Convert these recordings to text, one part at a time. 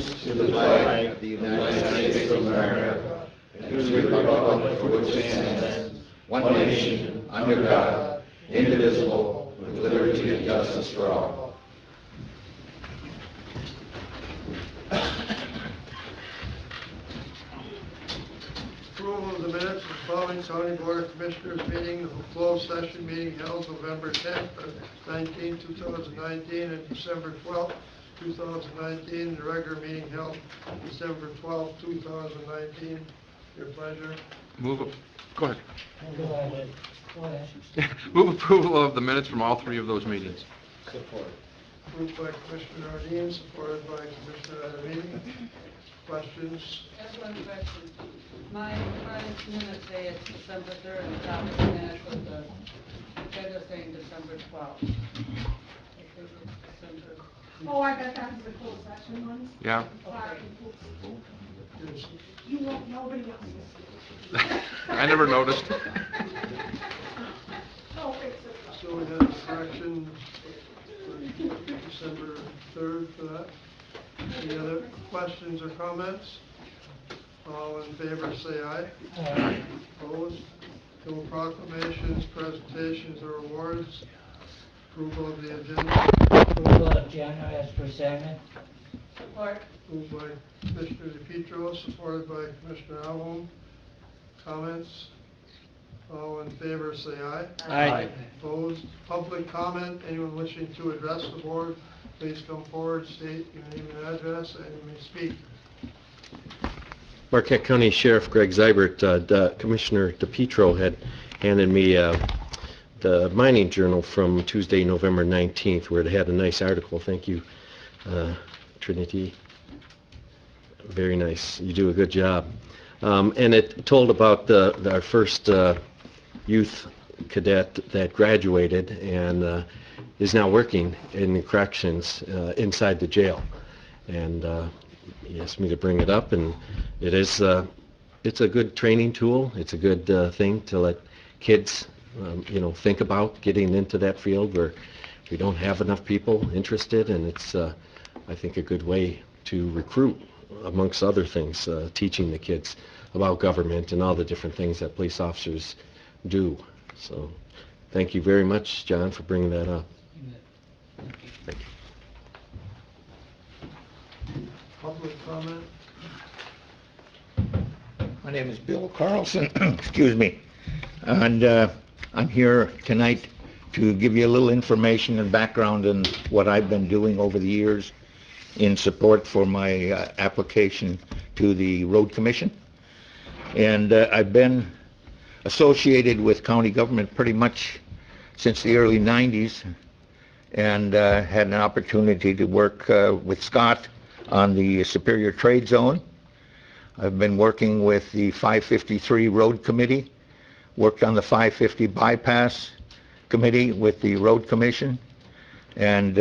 allegiance to the flag of the United States of America and to the republic for which it stands, one nation, under God, indivisible, with liberty and justice for all. Approval of the minutes of the following County Board of Commissioners meeting, the closed session meeting held November 10th, 2019, and December 12th, 2019, the regular meeting held December 12th, 2019. Your pleasure. Go ahead. Move approval of the minutes from all three of those meetings. Support. Moved by Commissioner Ardeen, supported by Commissioner Adamini. Questions? Just one question. My client's minutes say it's December 3rd, and top of the minutes with the agenda saying December 12th. I think it's December. Oh, I got that to the closed session ones. Yeah. Sorry. Yes. You won't, nobody else. I never noticed. Oh, fix it. So we have a correction for December 3rd for that. Any other questions or comments? All in favor say aye. Aye. Opposed? No proclamations, presentations, or awards. Approval of the agenda. Approval of agenda as presented. Support. Moved by Commissioner DePietro, supported by Commissioner Alholm. Comments? All in favor say aye. Aye. Opposed? Public comment. Anyone wishing to address the board, please come forward, state your name and address, and you may speak. Marquette County Sheriff Greg Zybert, Commissioner DePietro had handed me the mining journal from Tuesday, November 19th, where it had a nice article. Thank you, Trinity. Very nice. You do a good job. And it told about our first youth cadet that graduated and is now working in the corrections inside the jail. And he asked me to bring it up, and it is it's a good training tool. It's a good thing to let kids think about getting into that field where we don't have enough people interested, and it's I think a good way to recruit, amongst other things, teaching the kids about government and all the different things that police officers do. So thank you very much, John, for bringing that up. Thank you. Public comment. My name is Bill Carlson, excuse me, and I'm here tonight to give you a little information and background on what I've been doing over the years in support for my application to the Road Commission. And I've been associated with county government pretty much since the early 90s, and had an opportunity to work with Scott on the Superior Trade Zone. I've been working with the 553 Road Committee, worked on the 550 Bypass Committee with the Road Commission, and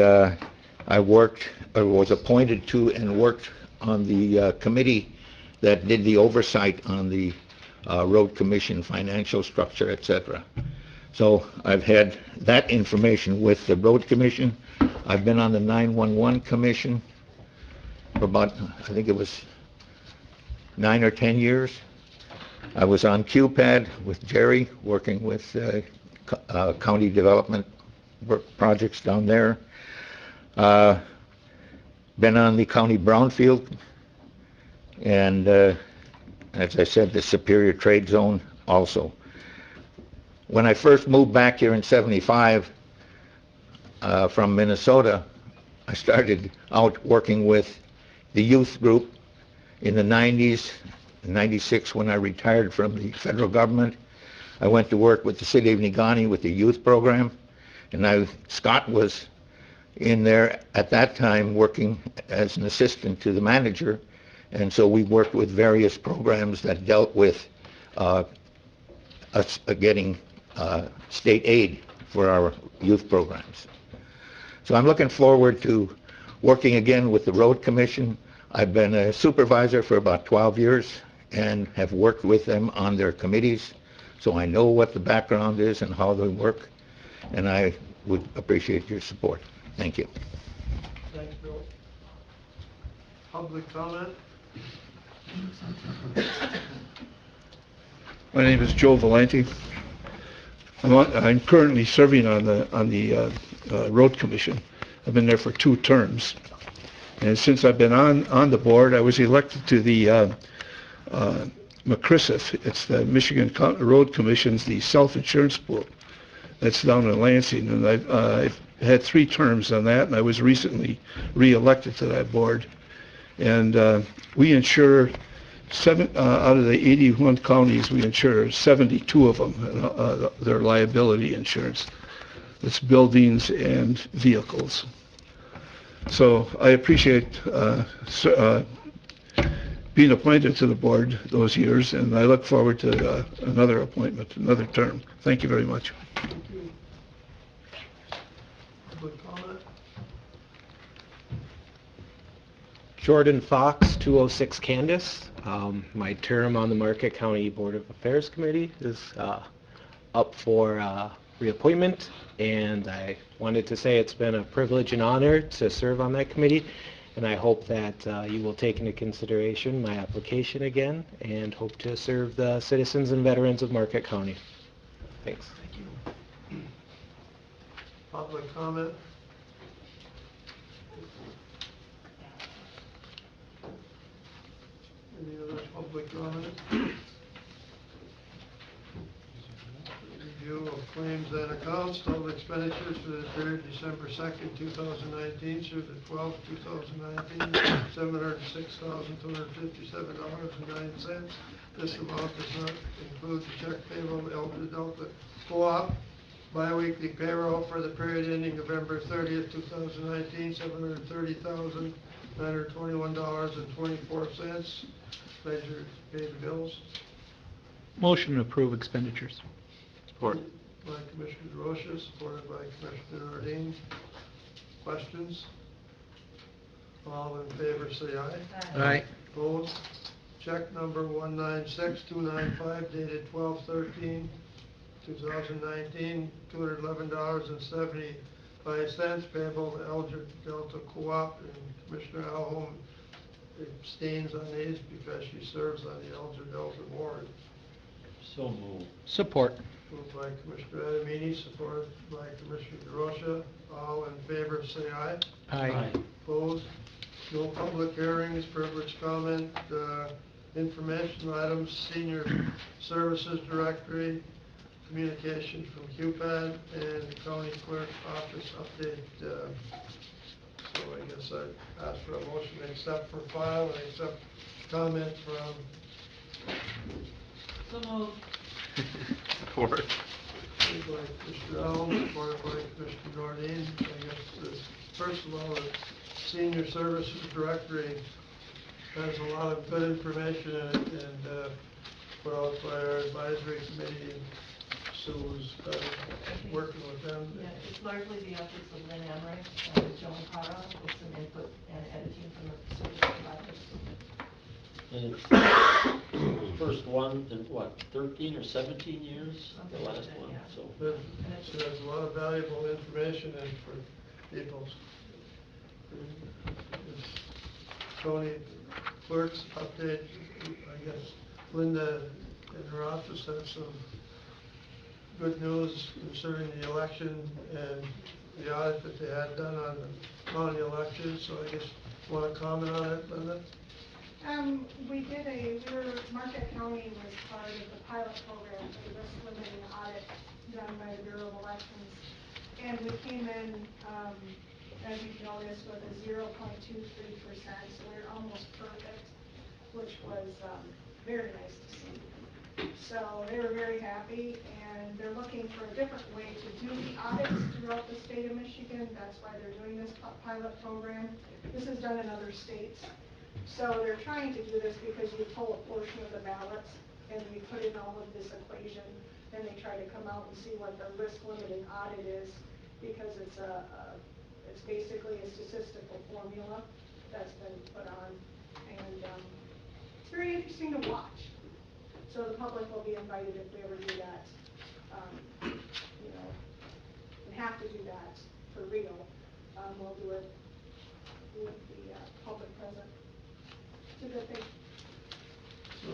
I was appointed to and worked on the committee that did the oversight on the Road Commission financial structure, etc. So I've had that information with the Road Commission. I've been on the 911 Commission for about, I think it was 9 or 10 years. I was on QPAD with Jerry, working with county development work projects down there. Been on the county brownfield, and as I said, the Superior Trade Zone also. When I first moved back here in '75 from Minnesota, I started out working with the youth group in the 90s. In '96, when I retired from the federal government, I went to work with the city of Negaunee with the youth program, and Scott was in there at that time working as an assistant to the manager, and so we worked with various programs that dealt with us getting state aid for our youth programs. So I'm looking forward to working again with the Road Commission. I've been a supervisor for about 12 years and have worked with them on their committees, so I know what the background is and how they work, and I would appreciate your support. Thank you. Thanks, Bill. Public comment? My name is Joe Valenti. I'm currently serving on the Road Commission. I've been there for 2 terms. And since I've been on the board, I was elected to the McChrysif. It's the Michigan Road Commission's the self-insurance pool. That's down in Lansing. And I've had 3 terms on that, and I was recently re-elected to that board. And we insure 7 out of the 81 counties, we insure 72 of them, their liability insurance. It's buildings and vehicles. So I appreciate being appointed to the board those years, and I look forward to another appointment, another term. Thank you very much. Thank you. Public comment? Jordan Fox, 206 Candace. My term on the Marquette County Board of Affairs Committee is up for reappointment, and I wanted to say it's been a privilege and honor to serve on that committee, and I hope that you will take into consideration my application again and hope to serve the citizens and veterans of Marquette County. Thanks. Public comment? Any other public comment? Review of claims and accounts. Total expenditures for the period December 2nd, 2019 through the 12th, 2019, $706,257.09. This amount does not include the check payable to Elder Delta Co-op. Biweekly payroll for the period ending November 30th, 2019, $730,921.24. Pleasure to pay the bills. Motion to approve expenditures. Support. By Commissioner DeRosa, supported by Commissioner Nordine. Questions? All in favor say aye. Aye. Opposed? Check number 196295 dated 12/13/2019, $211.75 payable to Elder Delta Co-op, and Commissioner Alholm abstains on these because she serves on the Elder Delta board. So moved. Support. Moved by Commissioner Adamini, supported by Commissioner DeRosa. All in favor say aye. Aye. Opposed? No public hearings, privileged comment, information items, senior services directory, communications from QPAD, and the county clerk office update. So I guess I'd ask for a motion to accept for file and accept comment from. So moved. Support. Moved by Commissioner Allen, supported by Commissioner Nordine. I guess, first of all, the Senior Services Directory has a lot of good information in it, and put out by our advisory committee, and Sue's working with them. Yeah, it's largely the efforts of Lynn Emmerich and Joan Cara with some input and editing from the service providers. And it's first one in, what, 13 or 17 years? The Something like last that, one, yeah. so. So there's a lot of valuable information in for people. County clerk's update, I guess Linda in her office had some good news concerning the election and the audit that they had done on the county election, so I guess you want to comment on it, Linda? Marquette County was part of the pilot program for the risk limiting audit done by the Bureau of Elections. And we came in, as you've noticed, with a 0.23%, so we're almost perfect, which was very nice to see. So they were very happy, and they're looking for a different way to do the audits throughout the state of Michigan. That's why they're doing this pilot program. This is done in other states. So they're trying to do this because you pull a portion of the ballots and we put in all of this equation, then they try to come out and see what the risk limiting audit is, because it's basically a statistical formula that's been put on, and it's very interesting to watch. So the public will be invited if we ever do that, and have to do that for real. We'll do it with the public present. good thing. So,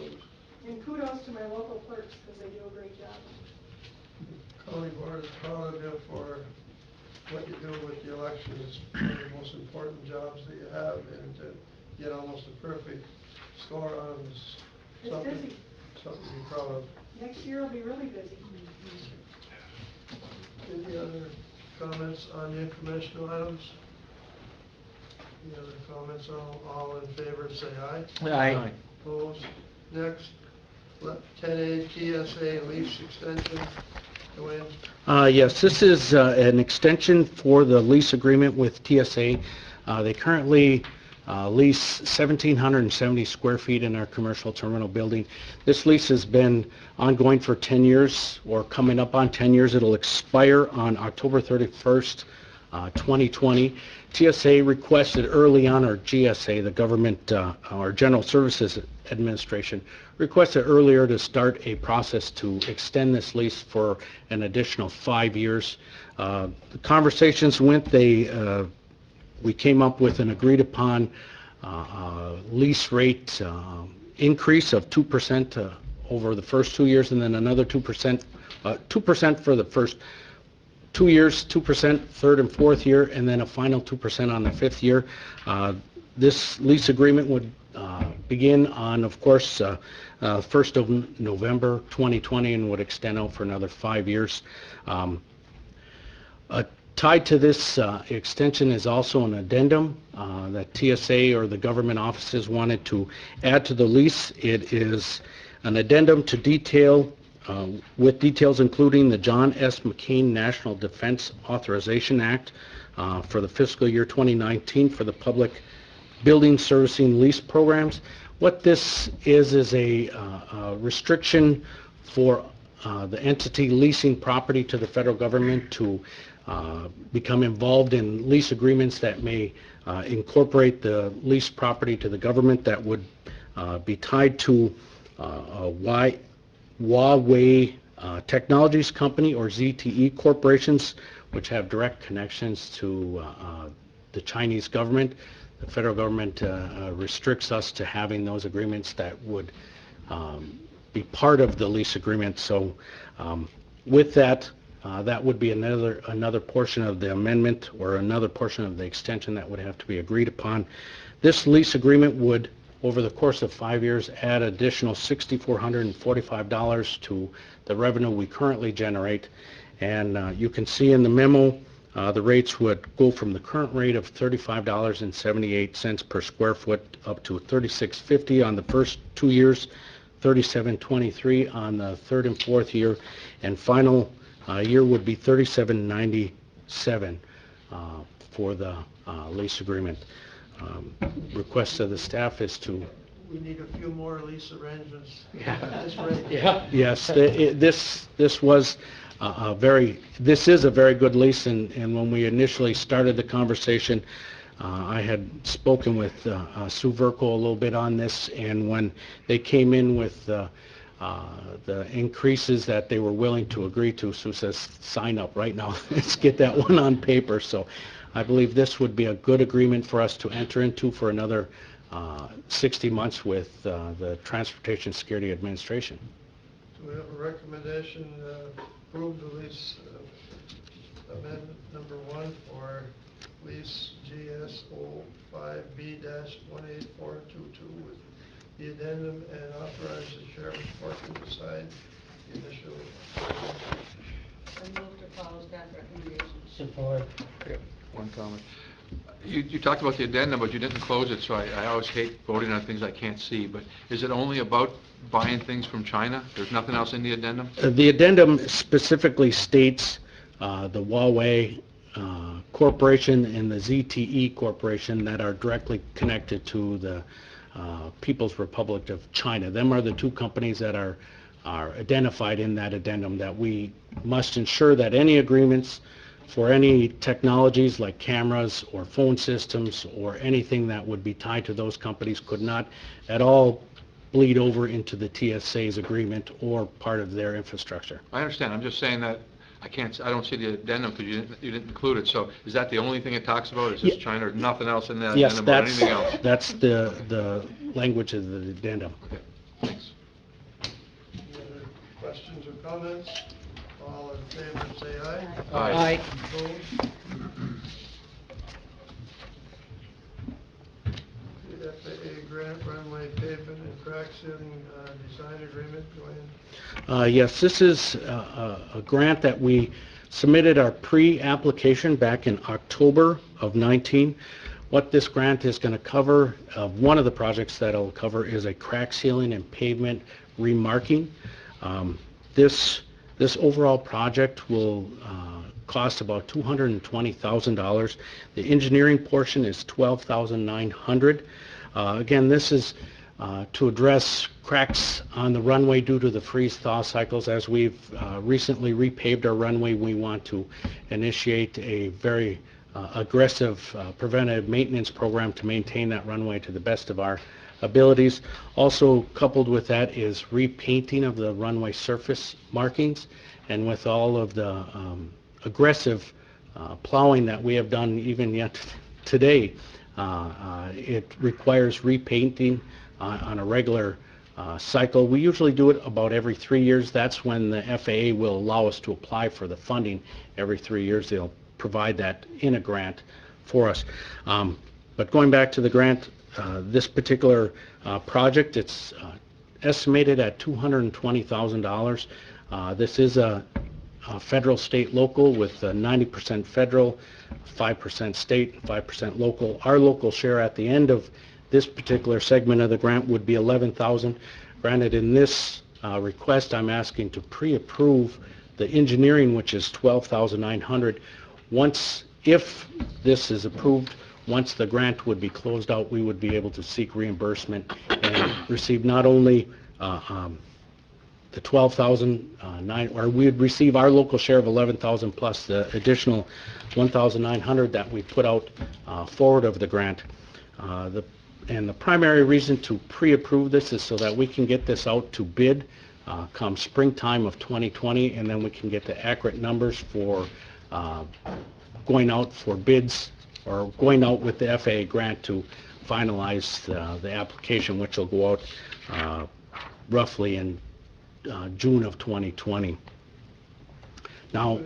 And kudos to my local clerks, because they do a great job. County Board is proud of you for what you do with the elections. It's one of the most important jobs that you have, and to get almost a perfect score on is It's something, busy. something to be proud of. Next year will be really busy. Any other comments on the informational items? Any other comments? All in favor, say aye. Aye. Opposed? Next, 10A TSA lease extension. Joanne? Yes, this is an extension for the lease agreement with TSA. They currently lease 1,770 square feet in our commercial terminal building. This lease has been ongoing for 10 years, or coming up on 10 years. It'll expire on October 31st, 2020. TSA requested early on, or GSA, the government, or General Services Administration, requested earlier to start a process to extend this lease for an additional 5 years. The conversations went, we came up with an agreed upon lease rate increase of 2% over the first 2 years, and then another 2%, 2% for the first 2 years, 2% third and fourth year, and then a final 2% on the fifth year. This lease agreement would begin on, of course, 1st of November 2020 and would extend out for another 5 years. Tied to this extension is also an addendum that TSA or the government offices wanted to add to the lease. It is an addendum to detail, with details including the John S. McCain National Defense Authorization Act for the fiscal year 2019 for the public building servicing lease programs. What this is a restriction for the entity leasing property to the federal government to become involved in lease agreements that may incorporate the lease property to the government that would be tied to Huawei Technologies Company, or ZTE corporations, which have direct connections to the Chinese government. The federal government restricts us to having those agreements that would be part of the lease agreement. So with that, that would be another portion of the amendment, or another portion of the extension that would have to be agreed upon. This lease agreement would, over the course of 5 years, add additional $6,445 to the revenue we currently generate. And you can see in the memo, the rates would go from the current rate of $35.78 per square foot up to $36.50 on the first 2 years, $37.23 on the third and fourth year, and final year would be $37.97 for the lease agreement. Request of the staff is to... We need a few more lease arrangements. Yeah. That's right. Yeah. Yes, this is a very good lease, and when we initially started the conversation, I had spoken with Sue Verco a little bit on this, and when they came in with the increases that they were willing to agree to, Sue says, sign up right now. Let's get that one on paper. So I believe this would be a good agreement for us to enter into for another 60 months with the Transportation Security Administration. So we have a recommendation, approve the lease amendment number 1 for lease GS05B-18422 with the addendum, and authorize the sheriff's department to sign the initial. I move to follow staff recommendations. Support. One comment. You talked about the addendum, but you didn't close it, so I always hate voting on things I can't see. But is it only about buying things from China? There's nothing else in the addendum? The addendum specifically states the Huawei Corporation and the ZTE Corporation that are directly connected to the People's Republic of China. Them are the two companies that are identified in that addendum, that we must ensure that any agreements for any technologies like cameras or phone systems or anything that would be tied to those companies could not at all bleed over into the TSA's agreement or part of their infrastructure. I understand. I'm just saying that I don't see the addendum because you didn't include it. So is that the only thing it talks about? Is just China, or nothing else in that Yes, addendum or anything else? that's the language of the addendum. Thanks. Any other questions or comments? All in favor, say aye. Aye. Opposed? The FAA grant runway pavement and crack sealing design agreement, go ahead. Yes, this is a grant that we submitted our pre-application back in October of 19. What this grant is going to cover, one of the projects that it'll cover is a crack sealing and pavement remarking. This overall project will cost about $220,000. The engineering portion is $12,900. Again, this is to address cracks on the runway due to the freeze-thaw cycles. As we've recently repaved our runway, we want to initiate a very aggressive preventative maintenance program to maintain that runway to the best of our abilities. Also coupled with that is repainting of the runway surface markings, and with all of the aggressive plowing that we have done even yet today, it requires repainting on a regular cycle. We usually do it about every 3 years. That's when the FAA will allow us to apply for the funding. Every 3 years they'll provide that in a grant for us. But going back to the grant, this particular project, it's estimated at $220,000. This is a federal, state, local with 90% federal, 5% state, 5% local. Our local share at the end of this particular segment of the grant would be $11,000. Granted, in this request, I'm asking to pre-approve the engineering, which is $12,900. If this is approved, once the grant would be closed out, we would be able to seek reimbursement and receive not only the $12,009, or we would receive our local share of $11,000 plus the additional $1,900 that we put out forward of the grant. And the primary reason to pre-approve this is so that we can get this out to bid come springtime of 2020, and then we can get the accurate numbers for going out for bids, or going out with the FAA grant to finalize the application, which will go out roughly in June of 2020. Now,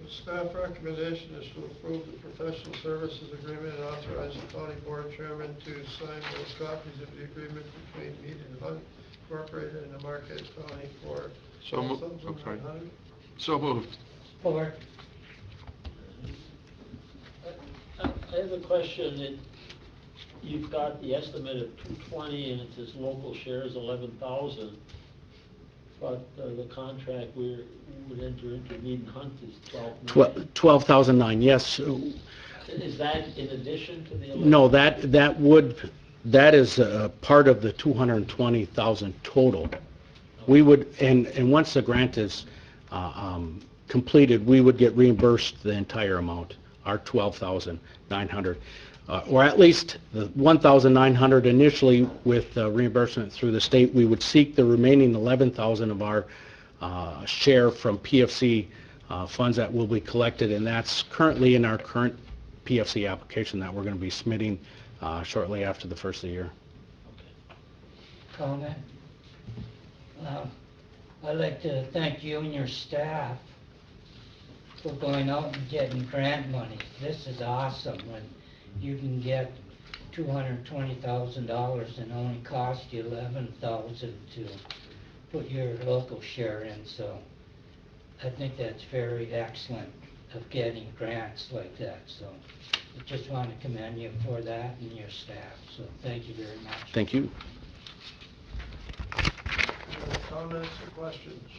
The staff recommendation is to approve the professional services agreement and authorize the county board chairman to sign those copies of the agreement between Mead and Hunt Incorporated and the Marquette County for So moved. $12,900. So moved. Forward. I have a question. You've got the estimate of 220 and it says local shares 11,000, but the contract we would enter into Mead and Hunt is 12,900. 12,009, yes. Is that in addition to the 11? No, that is part of the 220,000 total. We would, and once the grant is completed, we would get reimbursed the entire amount, our 12,900, or at least the 1,900 initially with reimbursement through the state. We would seek the remaining 11,000 of our share from PFC funds that will be collected, and that's currently in our current PFC application that we're going to be submitting shortly after the first of the year. Comment? I'd like to thank you and your staff for going out and getting grant money. This is awesome when you can get $220,000 and only cost you $11,000 to put your local share in. So I think that's very excellent of getting grants like that. So I just want to commend you for that and your staff. So thank you very much. Thank you. Any other comments or questions?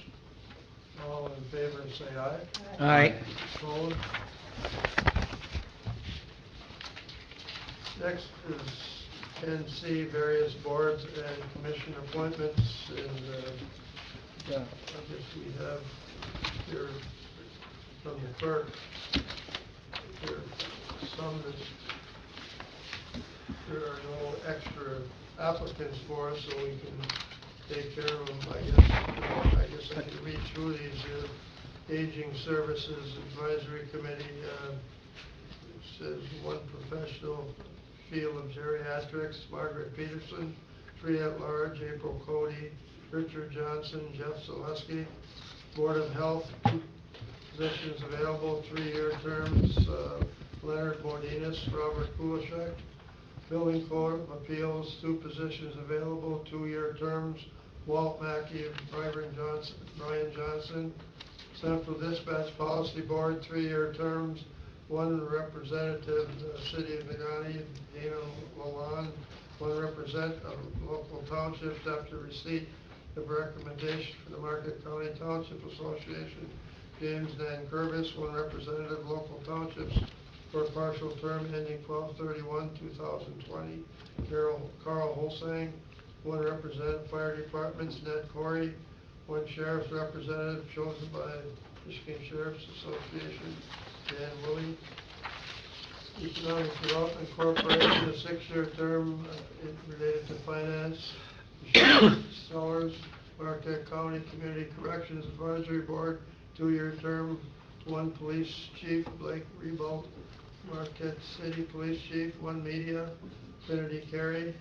All in favor, say aye. Aye. Opposed? Next is 10C, various boards and commission appointments, and I guess we have here from the clerk, there are no extra applicants for us, so we can take care of them. I guess I can read through these. Aging Services Advisory Committee, says one professional field of geriatrics, Margaret Peterson, 3 at large, April Cody, Richard Johnson, Jeff Zaleski. Board of Health, 2 positions available, 3-year terms, Leonard Bodinas, Robert Kulishek. Building Court of Appeals, 2 positions available, 2-year terms, Walt Mackey, Brian Johnson. Central Dispatch Policy Board, 3-year terms, 1 representative, City of Nagani, Dana Lalonde, 1 representative of local townships after receipt of recommendation from the Marquette County Township Association, James Dan Curvis, 1 representative, local townships, for a partial term ending 12/31/2020. Carl Holsang, 1 representative, fire departments, Ned Corey, 1 sheriff's representative chosen by Michigan Sheriff's Association, Dan Willie. Economic Development Corporation, a 6-year term related to finance. Sellers, Marquette County Community Corrections Advisory Board, 2-year term, 1 police chief, Blake Rebolt. Marquette City Police Chief, 1 media, Trinity Carey.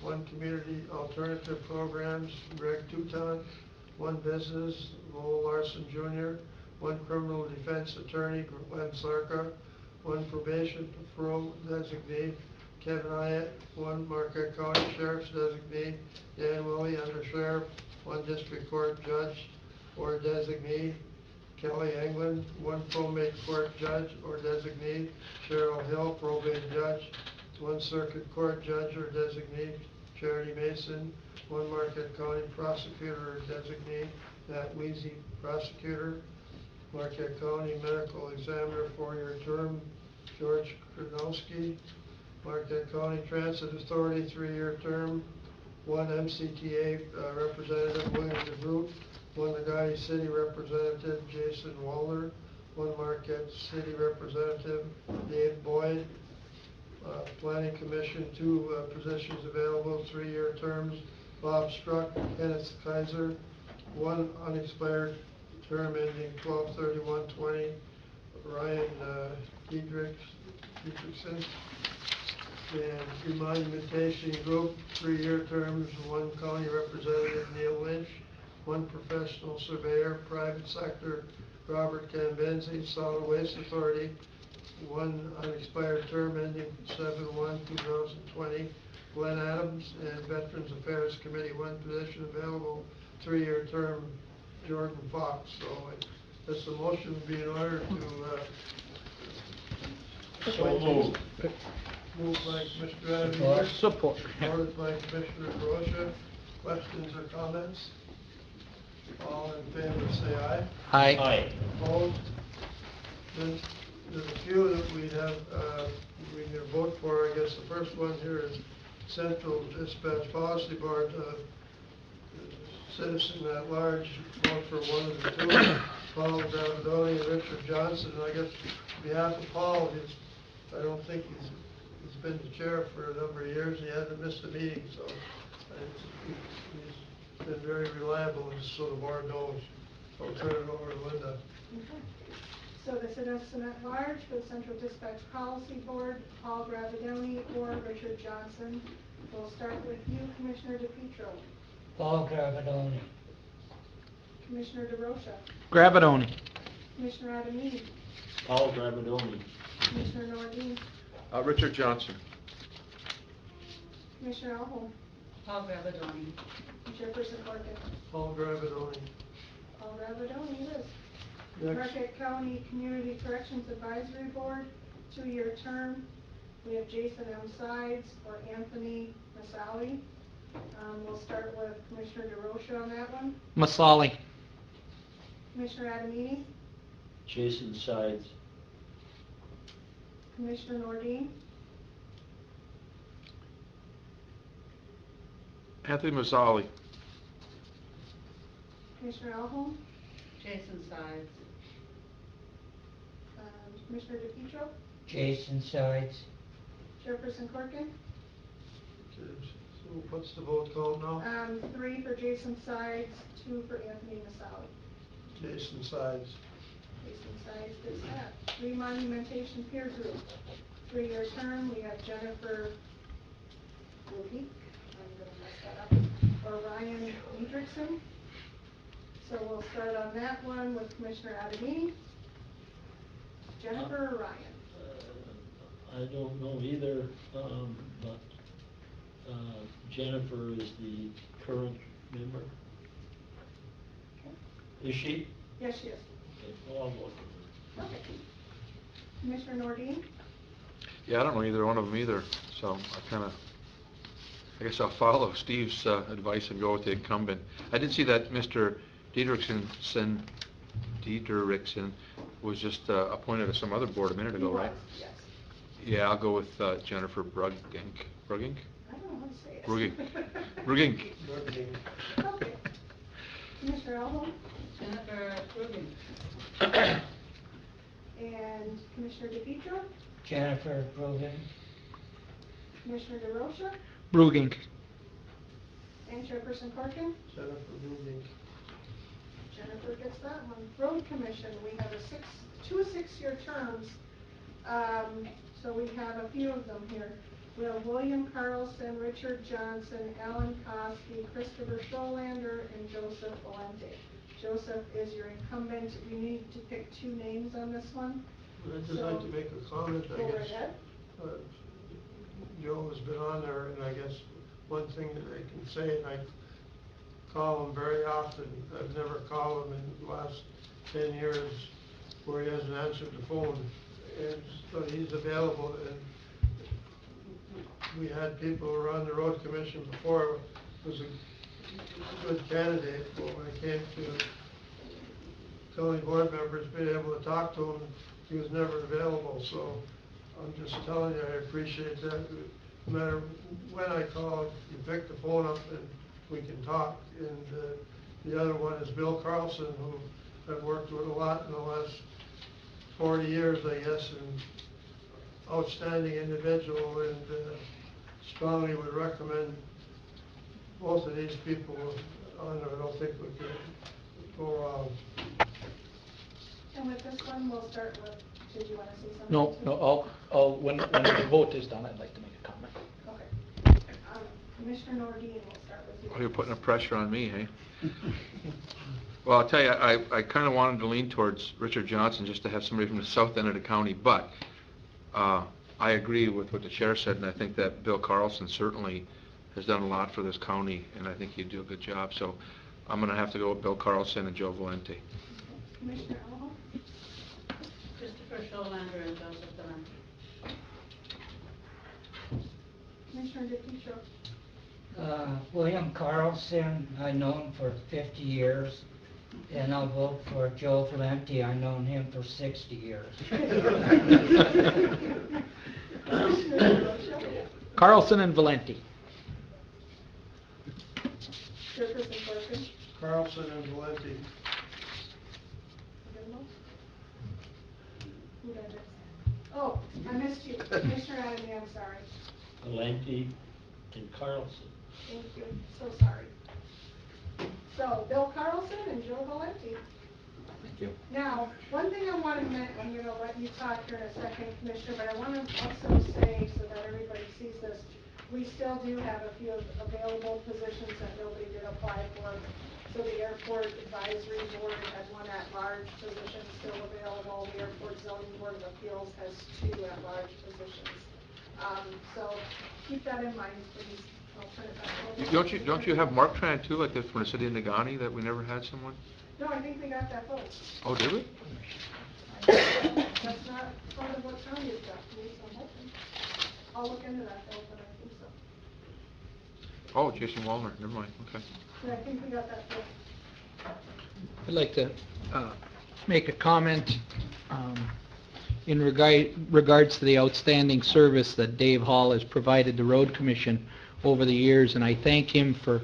1 community alternative programs, Greg Touton. 1 business, Lowell Larson Jr. 1 criminal defense attorney, Glenn Sarka. 1 probation patrol designee, Kevin Hyatt. 1 Marquette County Sheriff's designee, Dan Willie, under sheriff. 1 district court judge or designee, Kelly Englund. 1 probate court judge or designee, Cheryl Hill, probate judge. 1 circuit court judge or designee, Charity Mason. 1 Marquette County prosecutor or designee, Matt Weezy, prosecutor. Marquette County medical examiner, 4-year term, George Kronowski. Marquette County Transit Authority, 3-year term, 1 MCTA representative, William DeGroot. 1 Nagani City representative, Jason Waller. 1 Marquette City representative, Dave Boyd. Planning Commission, 2 positions available, 3-year terms, Bob Struck, Kenneth Kaiser. 1 unexpired term ending 12/31/20, Ryan Diedrichsen. And Remonumentation Group, 3-year terms, 1 county representative, Neil Lynch. 1 professional surveyor, private sector, Robert Cambenzi, Solid Waste Authority. 1 unexpired term ending 7/1/2020, Glenn Adams. And Veterans Affairs Committee, 1 position available, 3-year term, Jordan Fox. So I guess the motion would be in order to So moved. Moved by Commissioner Adams. Support. Supported by Commissioner Rocha. Questions or comments? All in favor, say aye. Aye. Aye. Opposed? There's a few that we have, we need to vote for. I guess the first one here is Central Dispatch Policy Board, citizen at large, vote for 1 of the 2, Paul Gravadoni and Richard Johnson. And I guess on behalf of Paul, I don't think he's been the chair for a number of years. He hasn't missed a meeting, so he's been very reliable, and so the board knows. I'll turn it over to Linda. Okay. So the citizen at large for the Central Dispatch Policy Board, Paul Gravadoni or Richard Johnson. We'll start with you, Commissioner DePietro. Paul Gravadoni. Commissioner DeRocha. Gravadoni. Commissioner Adamini. Paul Gravadoni. Commissioner Nordine. Richard Johnson. Commissioner Alholm. Paul Gravadoni. Chairperson Corcoran. Paul Gravadoni. Paul Gravadoni it is. Next. Marquette County Community Corrections Advisory Board, 2-year term. We have Jason M. Sides or Anthony Masali. We'll start with Commissioner DeRocha on that one. Masali. Commissioner Adamini. Jason Sides. Commissioner Nordine. Anthony Mazzali. Commissioner Alholm. Jason Sides. Commissioner DePietro. Jason Sides. Chairperson Corcoran. So what's the vote count now? 3 for Jason Sides, 2 for Anthony Masali. Jason Sides. Jason Sides is that. Remonumentation Peer Group, 3-year term. We have Jennifer Levine. I'm going to mess Clarkson. So we'll start on that one with Commissioner Adamini. Jennifer or Ryan? I don't know either, but Jennifer is the current member. Is she? Yes, she is. Okay, well, I'll vote for her. Okay. Commissioner Nordine? Yeah, I don't know either one of them either, so I guess I'll follow Steve's advice and go with the incumbent. I did see that Mr. Diederiksen was just appointed to some other board a minute ago, right? Yes. Yeah, I'll go with Jennifer Brugink. Brugink? I don't know how to say it. Brugink. Okay. Commissioner Elholm? Jennifer Rubin. And Commissioner DePietro? Jennifer Brogan. Commissioner DeRosa? Brugink. And Chairperson Corkin? Jennifer Rubin. Jennifer gets that one. Road Commission, we have two 6-year terms. So we have a few of them here. We have William Carlson, Richard Johnson, Alan Kosky, Christopher Scholander, and Joseph Valente. Joseph is your incumbent. We need to pick 2 names on this one. I'd just like to make a comment, I Go right guess. ahead. Joe has been on there, and I guess one thing that I can say, and I call him very often, I've never called him in the last 10 years where he hasn't answered the phone, and so he's available, and we had people who were on the road commission before, was a good candidate, but when it came to telling board members being able to talk to him, he was never available, so I'm just telling you, I appreciate that. No matter when I call, you pick the phone up and we can talk. And the other one is Bill Carlson, who I've worked with a lot in the last 40 years, I guess, and outstanding individual, and strongly would recommend both of these people on there. I don't think we can go wrong. And with this one, we'll start with, did you want to say something? No, when the vote is done, I'd like to make a comment. Okay. Commissioner Nordine, we'll start with you. Oh, you're putting the pressure on me, hey? Well, I'll tell you, I kind of wanted to lean towards Richard Johnson just to have somebody from the south end of the county, but I agree with what the chair said, and I think that Bill Carlson certainly has done a lot for this county, and I think he'd do a good job. So I'm going to have to go with Bill Carlson and Joe Valente. Commissioner Elholm? Christopher Scholander and Joseph Valente. Commissioner DePietro? William Carlson, I've known for 50 years, and I'll vote for Joe Valente. I've known him for 60 years. Carlson and Valenti. Chairperson Corkin? Carlson and Valenti. Who did I miss? Oh, I missed you. Commissioner Adamy, I'm sorry. Valenti and Carlson. Thank you. So sorry. So, Bill Carlson and Joe Valenti. Thank you. Now, one thing I want to mention, I'm going to let you talk here in a second, Commissioner, but I want to also say, so that everybody sees this, we still do have a few available positions that nobody did apply for. So the Airport Advisory Board has one at-large position still available. The Airport Zoning Board of Appeals has 2 at-large positions. So keep that in mind, please. I'll turn it back over. Don't you have Mark trying too, like from the city of Nagani, that we never had someone? No, I think we got that vote. Oh, did we? That's not part of what county has got, so I'm hoping. I'll look into that though, but I think so. Oh, Jason Wallner, never mind, okay. Yeah, I think we got that vote. I'd like to make a comment in regards to the outstanding service that Dave Hall has provided the Road Commission over the years, and I thank him for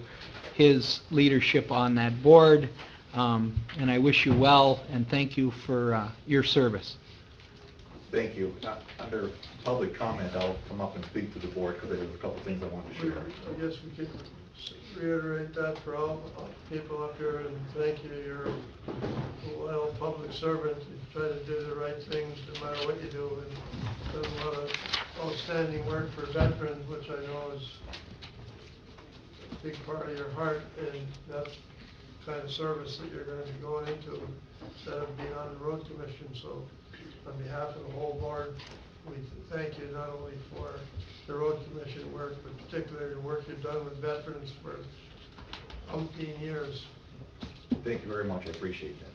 his leadership on that board, and I wish you well, and thank you for your service. Thank you. Under public comment, I'll come up and speak to the board because there was a couple things I wanted to share. I guess we could reiterate that for all people up here, and thank you. You're a loyal public servant. You try to do the right things no matter what you do, and done a lot of outstanding work for veterans, which I know is a big part of your heart, and that's kind of service that you're gonna be going into instead of being on the road commission. So on behalf of the whole board, we thank you not only for the road commission work, but particularly the work you've done with veterans for umpteen years. Thank you very much, I appreciate that.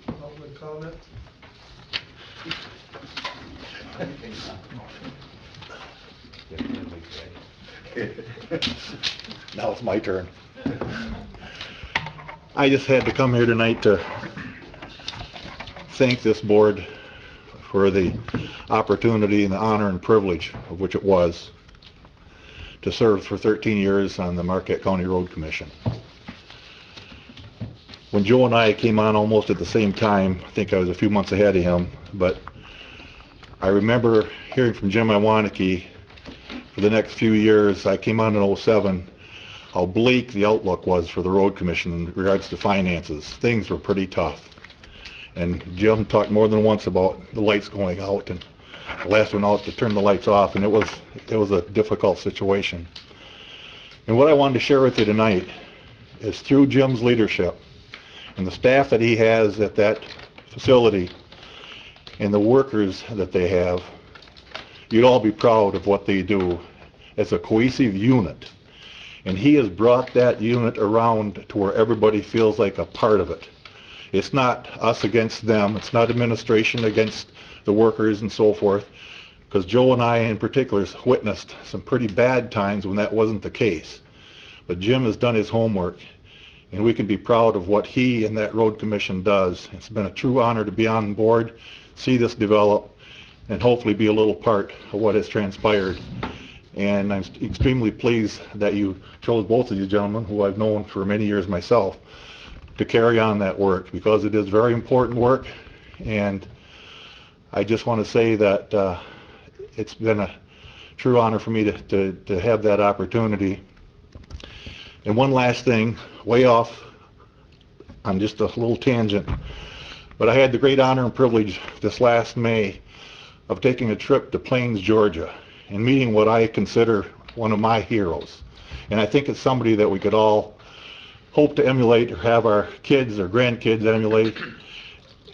Public comment? Now it's my turn. I just had to come here tonight to thank this board for the opportunity and the honor and privilege of which it was to serve for 13 years on the Marquette County Road Commission. When Joe and I came on almost at the same time, I think I was a few months ahead of him, but I remember hearing from Jim Iwaniki for the next few years. I came on in '07, how bleak the outlook was for the road commission in regards to finances. Things were pretty tough. And Jim talked more than once about the lights going out and the last one out to turn the lights off, and it was a difficult situation. And what I wanted to share with you tonight is through Jim's leadership and the staff that he has at that facility and the workers that they have, you'd all be proud of what they do as a cohesive unit. And he has brought that unit around to where everybody feels like a part of it. It's not us against them. It's not administration against the workers and so forth, because Joe and I in particular witnessed some pretty bad times when that wasn't the case. But Jim has done his homework, and we can be proud of what he and that road commission does. It's been a true honor to be on board, see this develop, and hopefully be a little part of what has transpired. And I'm extremely pleased that you chose both of you gentlemen, who I've known for many years myself, to carry on that work, because it is very important work. And I just want to say that it's been a true honor for me to have that opportunity. And one last thing, way off on just a little tangent, but I had the great honor and privilege this last May of taking a trip to Plains, Georgia, and meeting what I consider one of my heroes. And I think it's somebody that we could all hope to emulate, or have our kids or grandkids emulate,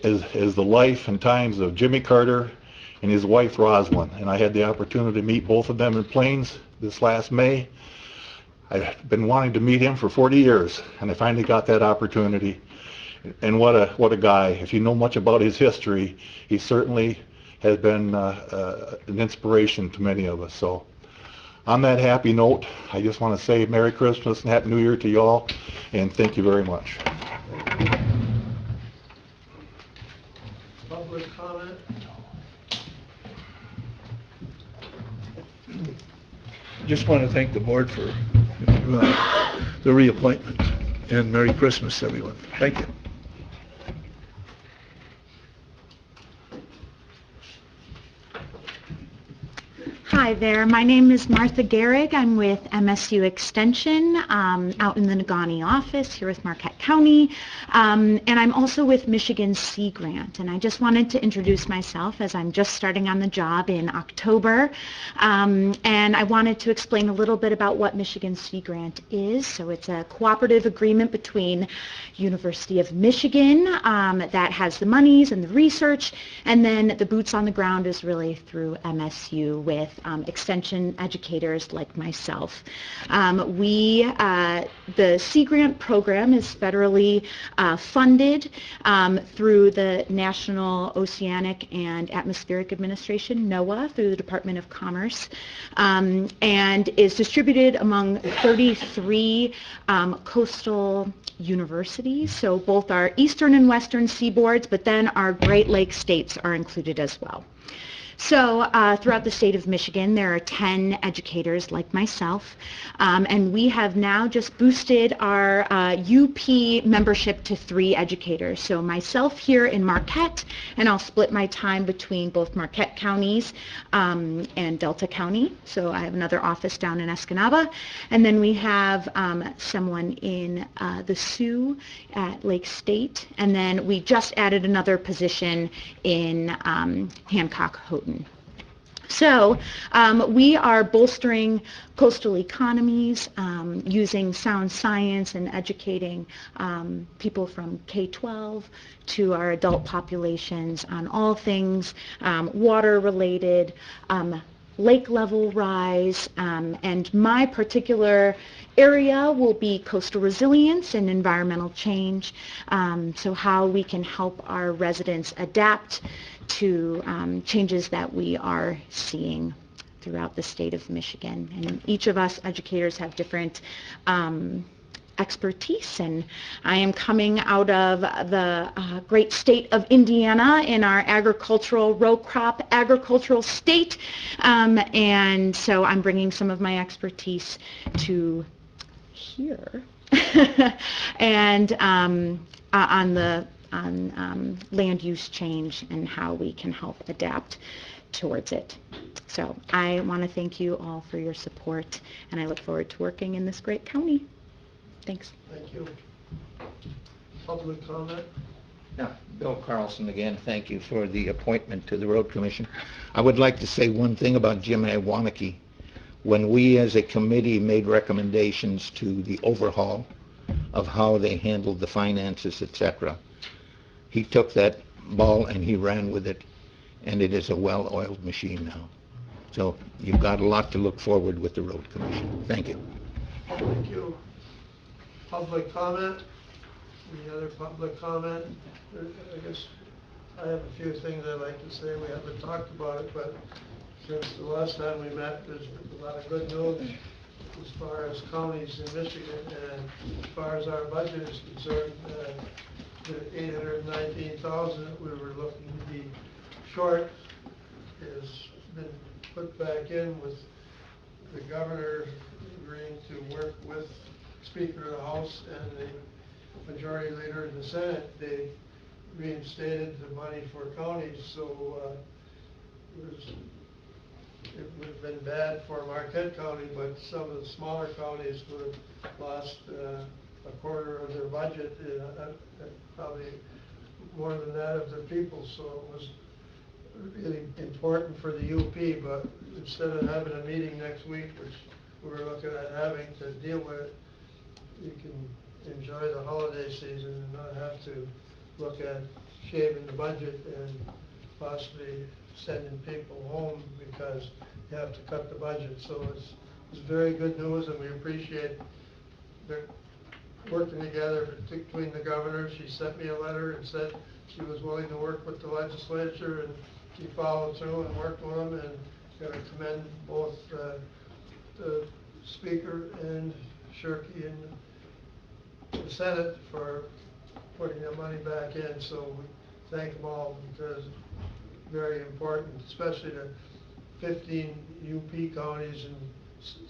is the life and times of Jimmy Carter and his wife Rosalind. And I had the opportunity to meet both of them in Plains this last May. I've been wanting to meet him for 40 years, and I finally got that opportunity. And what a guy. If you know much about his history, he certainly has been an inspiration to many of us. So on that happy note, I just want to say Merry Christmas and Happy New Year to y'all, and thank you very much. Public comment? Just want to thank the board for the reappointment, and Merry Christmas, everyone. Thank you. Hi there, my name is Martha Gehrig. I'm with MSU Extension out in the Negaunee office here with Marquette County, and I'm also with Michigan Sea Grant. And I just wanted to introduce myself, as I'm just starting on the job in October, and I wanted to explain a little bit about what Michigan Sea Grant is. So it's a cooperative agreement between University of Michigan that has the monies and the research, and then the boots on the ground is really through MSU with extension educators like myself. The Sea Grant program is federally funded through the National Oceanic and Atmospheric Administration, NOAA, through the Department of Commerce, and is distributed among 33 coastal universities. So both our eastern and western seaboards, but then our Great Lakes states are included as well. So throughout the state of Michigan, there are 10 educators like myself, and we have now just boosted our UP membership to 3 educators. So myself here in Marquette, and I'll split my time between both Marquette counties and Delta County. So I have another office down in Escanaba, and then we have someone in the Sioux at Lake State, and then we just added another position in Hancock Houghton. So we are bolstering coastal economies using sound science and educating people from K-12 to our adult populations on all things water-related, lake level rise, and my particular area will be coastal resilience and environmental change, so how we can help our residents adapt to changes that we are seeing throughout the state of Michigan. And each of us educators have different expertise, and I am coming out of the great state of Indiana in our agricultural, row crop agricultural state, and so I'm bringing some of my expertise to here and on land use change and how we can help adapt towards it. So I want to thank you all for your support, and I look forward to working in this great county. Thanks. Thank you. Public comment? Yeah, Bill Carlson again, thank you for the appointment to the Road Commission. I would like to say one thing about Jim Iwaniki. When we as a committee made recommendations to the overhaul of how they handled the finances, etc., he took that ball and he ran with it, and it is a well-oiled machine now. So you've got a lot to look forward with the Road Commission. Thank you. Thank you. Public comment? Any other public comment? I guess I have a few things I'd like to say. We haven't talked about it, but since the last time we met, there's been a lot of good news as far as counties in Michigan, and as far as our budget is concerned, the 819,000 that we were looking to be short has been put back in with the governor agreeing to work with Speaker of the House and the Majority Leader in the Senate. They reinstated the money for counties, so it would have been bad for Marquette County, but some of the smaller counties would have lost a quarter of their budget, probably more than that of their people. So it was really important for the UP, but instead of having a meeting next week, which we were looking at having to deal with it, you can enjoy the holiday season and not have to look at shaving the budget and possibly sending people home because you have to cut the budget. So it's very good news, and we appreciate their working together between the governors. She sent me a letter and said she was willing to work with the legislature, and she followed through and worked with them, and got to commend both the Speaker and Shirkey and the Senate for putting the money back in. So we thank them all because it's very important, especially the 15 UP counties and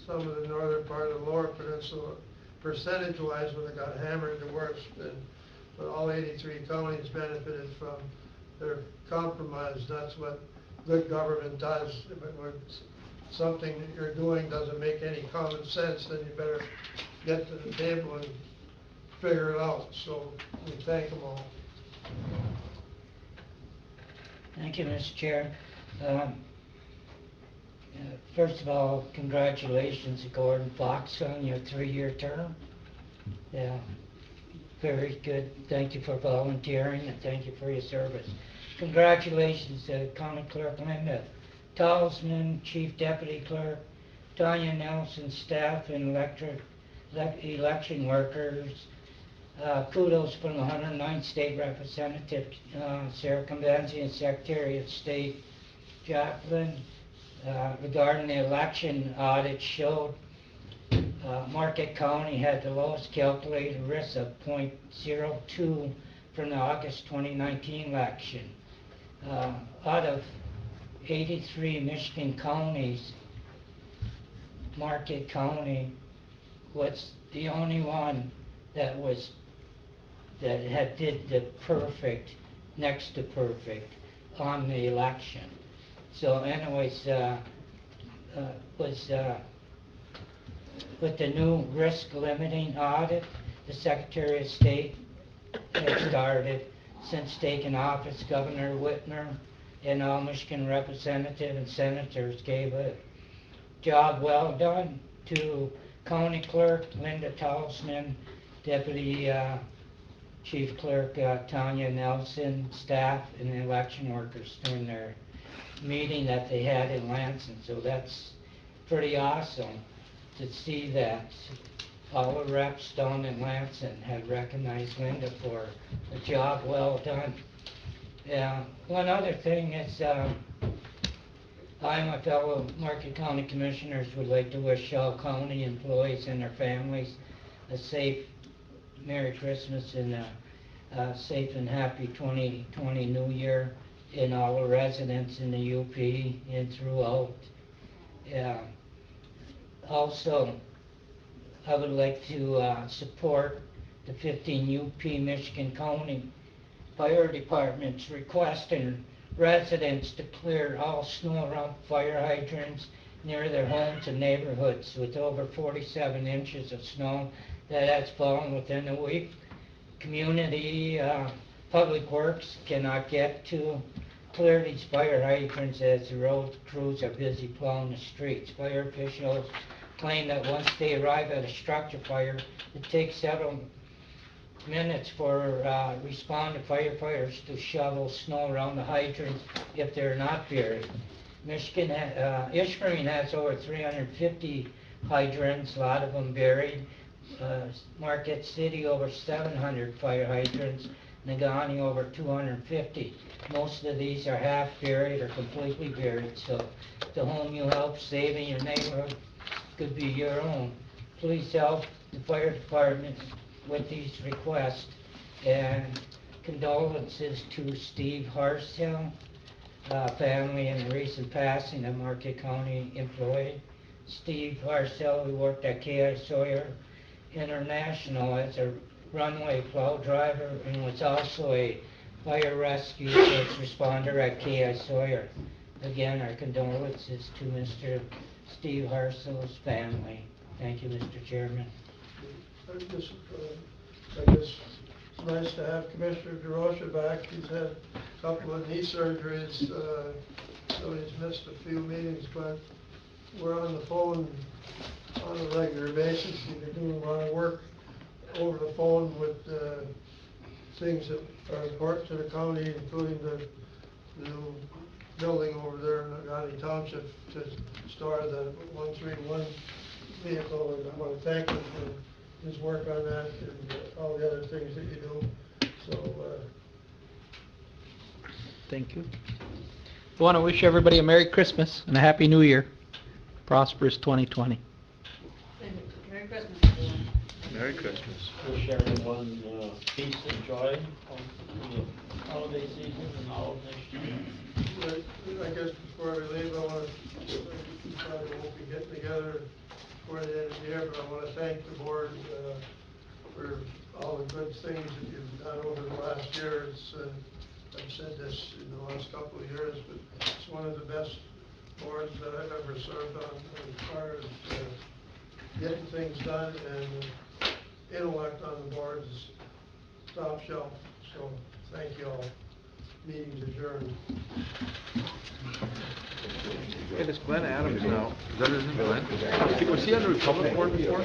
some of the northern part of the Lower Peninsula. Percentage-wise, when they got hammered the worst, but all 83 counties benefited from their compromise. That's what good government does. When something that you're doing doesn't make any common sense, then you better get to the table and figure it out. So we thank them all. Thank you, Mr. Chair. First of all, congratulations to Gordon Fox on your 3-year term. Yeah, very good. Thank you for volunteering, and thank you for your service. Congratulations to County Clerk Linda Talisman, Chief Deputy Clerk, Tanya Nelson, staff, and election workers. Kudos from the 109th State Representative, Sarah Convenzi, and Secretary of State Jacqueline. Regarding the election audit showed Marquette County had the lowest calculated risk of 0.02 from the August 2019 election. Out of 83 Michigan counties, Marquette County was the only one that did the perfect, next to perfect on the election. So anyways, with the new risk limiting audit, the Secretary of State has started since taking office. Governor Whitmer and all Michigan representatives and senators gave a job well done to County Clerk Linda Talisman, Deputy Chief Clerk Tanya Nelson, staff, and the election workers during their meeting that they had in Lansing. So that's pretty awesome to see that all the reps down in Lansing had recognized Linda for a job well done. One other thing is I and my fellow Marquette County Commissioners would like to wish all county employees and their families a safe Merry Christmas and a safe and happy 2020 New Year, and all the residents in the UP and throughout. Also, I would like to support the 15 UP Michigan County Fire Departments requesting residents to clear all snow around fire hydrants near their homes and neighborhoods. With over 47 inches of snow that has fallen within a week, community public works cannot get to clear these fire hydrants as the road crews are busy plowing the streets. Fire officials claim that once they arrive at a structure fire, it takes several minutes for responding firefighters to shovel snow around the hydrants if they're not buried. Ishpeming has over 350 hydrants, a lot of them buried. Marquette City over 700 fire hydrants, Negaunee over 250. Most of these are half buried or completely buried, so the home you help save in your neighborhood could be your own. Please help the fire department with these requests, and condolences to Steve Harshill, family in the recent passing of Marquette County employee. Steve Harshill, who worked at K.I. Sawyer International as a runway plow driver and was also a fire rescue first responder at K.I. Sawyer. Again, our condolences to Mr. Steve Harshill's family. Thank you, Mr. Chairman. I guess it's nice to have Commissioner DeRosa back. He's had a couple of knee surgeries, so he's missed a few meetings, but we're on the phone on a regular basis. He's been doing a lot of work over the phone with things that are important to the county, including the new building over there in Negaunee Township to start the 131 vehicle, and I want to thank him for his work on that and all the other things that you do. So, Thank you. I want to wish everybody a Merry Christmas and a Happy New Year. Prosperous 2020. Merry Christmas, everyone. Merry Christmas. Wish everyone peace and joy on the holiday season and all of next year. I guess before we leave, I want to, we probably won't be getting together before the end of the year, but I want to thank the board for all the good things that you've done over the last year. It's, I've said this in the last couple of years, but it's one of the best boards that I've ever served on as far as getting things done, and intellect on the board is top shelf. So thank you all. Meeting's adjourned. Hey, this Glenn Adams now, is that his name, Glenn? Was he on the Republic Board before?